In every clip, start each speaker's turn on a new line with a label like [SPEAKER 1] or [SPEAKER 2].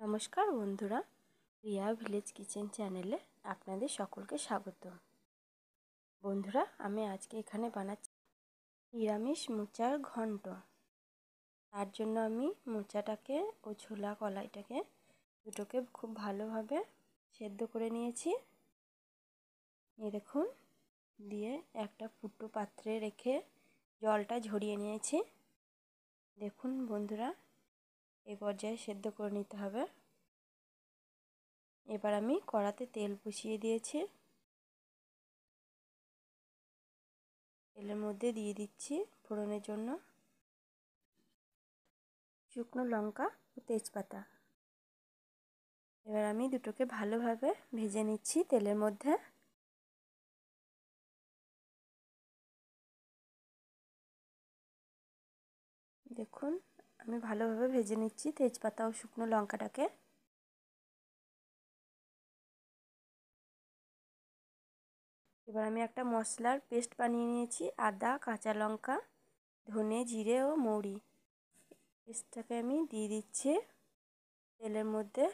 [SPEAKER 1] নমস্কার বন্ধুরা, Riya village kitchen চ্যানেলে আপনাদের সকলকে স্বাগত। বন্ধুরা, আমি আজকে এখানে বানাচ্ছি নিরামিষ মোচার ঘন্ট। তার জন্য আমি মোচাটাকে ও ছোলা কলাইটাকে দুটোকে খুব ভালোভাবে সেদ্ধ করে নিয়েছি। এই দেখুন, দিয়ে একটা ফুটো পাত্রে রেখে জলটা ঝরিয়ে নিয়েছি। দেখুন বন্ধুরা, এই পর্যায়ে সেদ্ধ করে নিতে হবে। এবার আমি কড়াতে তেল বসিয়ে দিয়েছি। তেলের মধ্যে দিয়ে দিচ্ছি ফোড়নের জন্য শুকনো লঙ্কা ও তেজপাতা। এবার আমি দুটোকে ভালোভাবে ভেজে নিচ্ছি তেলের মধ্যে। দেখুন, আমি ভালোভাবে ভেজে নিচ্ছি তেজপাতা ও শুকনো লঙ্কাটাকে। এবার আমি একটা মশলার পেস্ট বানিয়ে নিয়েছি, আদা, কাঁচা লঙ্কা, ধনে, জিরে ও মৌরি। পেস্টটাকে আমি দিয়ে দিচ্ছি তেলের মধ্যে।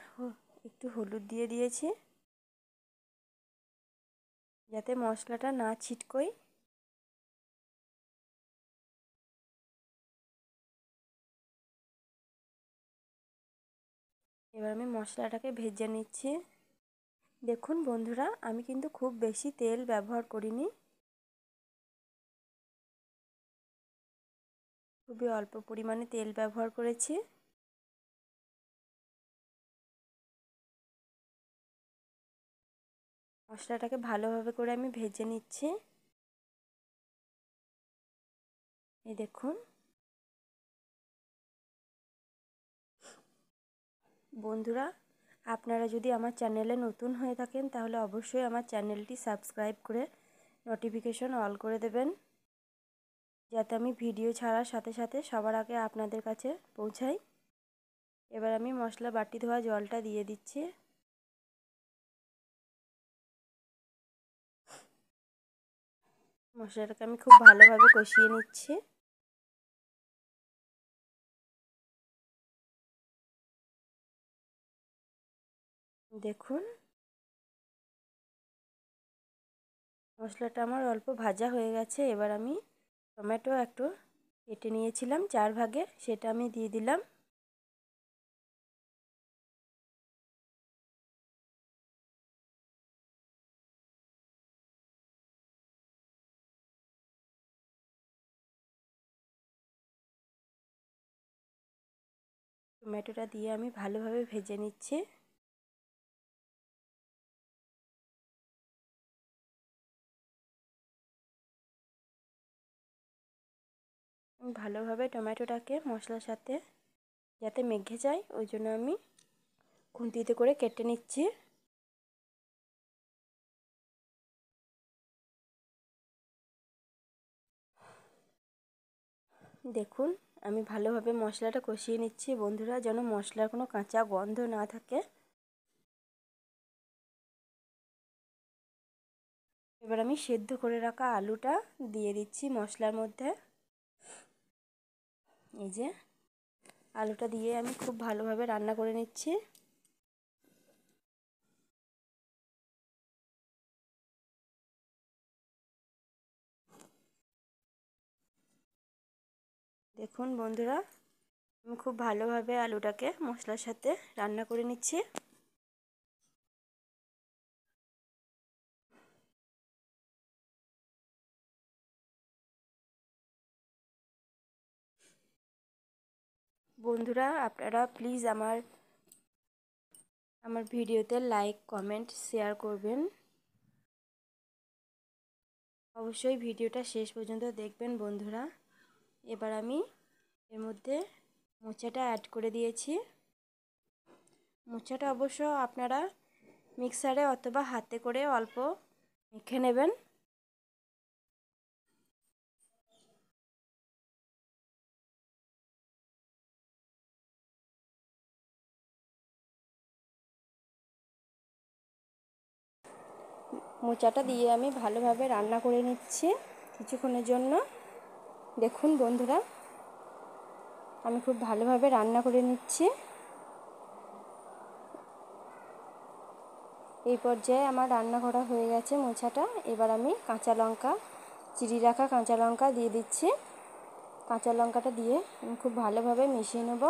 [SPEAKER 1] একটু হলুদ দিয়ে দিয়েছি যাতে মশলাটা না ছিটকোয়। এবার আমি মশলাটাকে ভেজে নিচ্ছি। দেখুন বন্ধুরা, আমি কিন্তু খুব বেশি তেল ব্যবহার করিনি, খুবই অল্প পরিমাণে তেল ব্যবহার করেছি। মশলাটাকে ভালোভাবে করে আমি ভেজে নিচ্ছি। এই দেখুন বন্ধুরা, আপনারা যদি আমার চ্যানেলে নতুন হয়ে থাকেন তাহলে অবশ্যই আমার চ্যানেলটি সাবস্ক্রাইব করে নোটিফিকেশন অল করে দেবেন, যাতে আমি ভিডিও ছাড়ার সাথে সাথে সবার আগে আপনাদের কাছে পৌঁছাই। এবার আমি মশলা বাটি ধোয়া জলটা দিয়ে দিচ্ছি। মশলাটাকে আমি খুব ভালোভাবে কষিয়ে নিচ্ছি। দেখুন, মশলাটা আমার অল্প ভাজা হয়ে গেছে। এবার আমি টমেটো একটু কেটে নিয়েছিলাম 4 ভাগে, সেটা আমি দিয়ে দিলাম। টমেটোটা দিয়ে আমি ভালোভাবে ভেজে নিচ্ছি। ভালোভাবে টমেটোটাকে মশলার সাথে যাতে মেখে যায়, ওই জন্য আমি খুন্তিতে করে কেটে নিচ্ছি। দেখুন, আমি ভালোভাবে মশলাটা কষিয়ে নিচ্ছি বন্ধুরা, যেন মশলার কোনো কাঁচা গন্ধ না থাকে। এবার আমি সেদ্ধ করে রাখা আলুটা দিয়ে দিচ্ছি মশলার মধ্যে। এই যে আলুটা দিয়ে আমি খুব ভালোভাবে রান্না করে নিচ্ছি। দেখুন বন্ধুরা, আমি খুব ভালোভাবে আলুটাকে মশলার সাথে রান্না করে নিচ্ছি। বন্ধুরা, আপনারা প্লিজ আমার ভিডিওতে লাইক, কমেন্ট, শেয়ার করবেন। অবশ্যই ভিডিওটা শেষ পর্যন্ত দেখবেন বন্ধুরা। এবার আমি এর মধ্যে মোচাটা অ্যাড করে দিয়েছি। মোচাটা অবশ্য আপনারা মিক্সারে অথবা হাতে করে অল্প মেখে নেবেন। মোচাটা দিয়ে আমি ভালোভাবে রান্না করে নিচ্ছি কিছুক্ষণের জন্য। দেখুন বন্ধুরা, আমি খুব ভালোভাবে রান্না করে নিচ্ছি। এই পর্যায়ে আমার রান্না করা হয়ে গেছে মোচাটা। এবার আমি কাঁচা লঙ্কা, চিড়ি রাখা কাঁচা লঙ্কা দিয়ে দিচ্ছি। কাঁচা লঙ্কাটা দিয়ে আমি খুব ভালোভাবে মিশিয়ে নেব।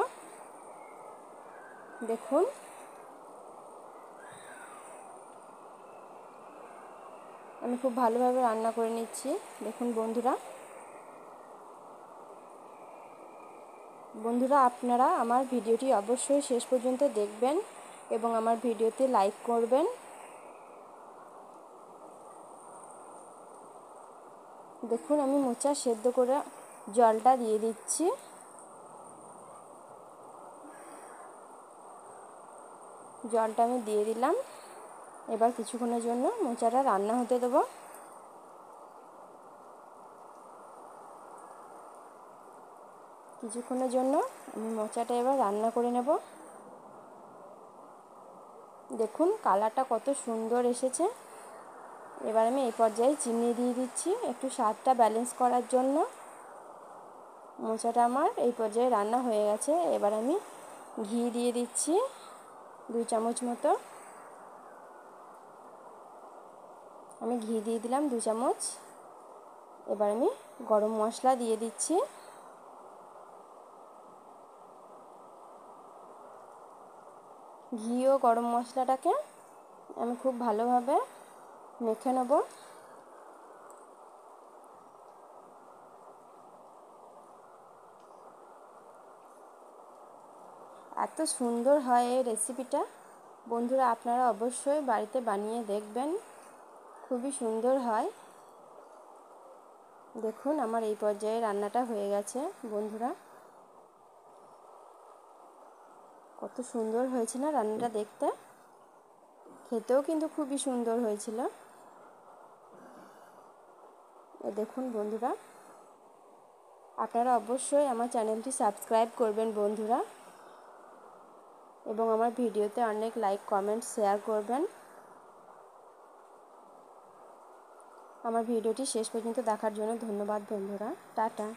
[SPEAKER 1] দেখুন আমি খুব ভালোভাবে রান্না করে নিচ্ছি। দেখুন বন্ধুরা আপনারা আমার ভিডিওটি অবশ্যই শেষ পর্যন্ত দেখবেন এবং আমার ভিডিওতে লাইক করবেন। দেখুন আমি মোচা সেদ্ধ করে জলটা দিয়ে দিচ্ছি। জলটা আমি দিয়ে দিলাম। এবার কিছুক্ষণের জন্য মোচাটা রান্না হতে দেবো। কিছুক্ষণের জন্য আমি মোচাটা এবার রান্না করে নেব। দেখুন কালারটা কত সুন্দর এসেছে। এবার আমি এই পর্যায়ে চিনি দিয়ে দিচ্ছি একটু স্বাদটা ব্যালেন্স করার জন্য। মোচাটা আমার এই পর্যায়ে রান্না হয়ে গেছে। এবার আমি ঘি দিয়ে দিচ্ছি 2 চামচ মতো। আমি ঘি দিয়ে দিলাম 2 চামচ। এবার আমি গরম মশলা দিয়ে দিচ্ছি। ঘি ও গরম মশলাটাকে আমি খুব ভালোভাবে মেখে নেব। এত সুন্দর হয় এই রেসিপিটা। বন্ধুরা আপনারা অবশ্যই বাড়িতে বানিয়ে দেখবেন, খুবই সুন্দর হয়। দেখুন আমার এই পর্যায়ে রান্নাটা হয়ে গেছে। বন্ধুরা কত সুন্দর হয়েছে না রান্নাটা দেখতে, খেতেও কিন্তু খুবই সুন্দর হয়েছিল। দেখুন বন্ধুরা আপনারা অবশ্যই আমার চ্যানেলটি সাবস্ক্রাইব করবেন বন্ধুরা, এবং আমার ভিডিওতে অনেক লাইক কমেন্ট শেয়ার করবেন। আমার ভিডিওটি শেষ পর্যন্ত দেখার জন্য ধন্যবাদ বন্ধুরা। টাটা।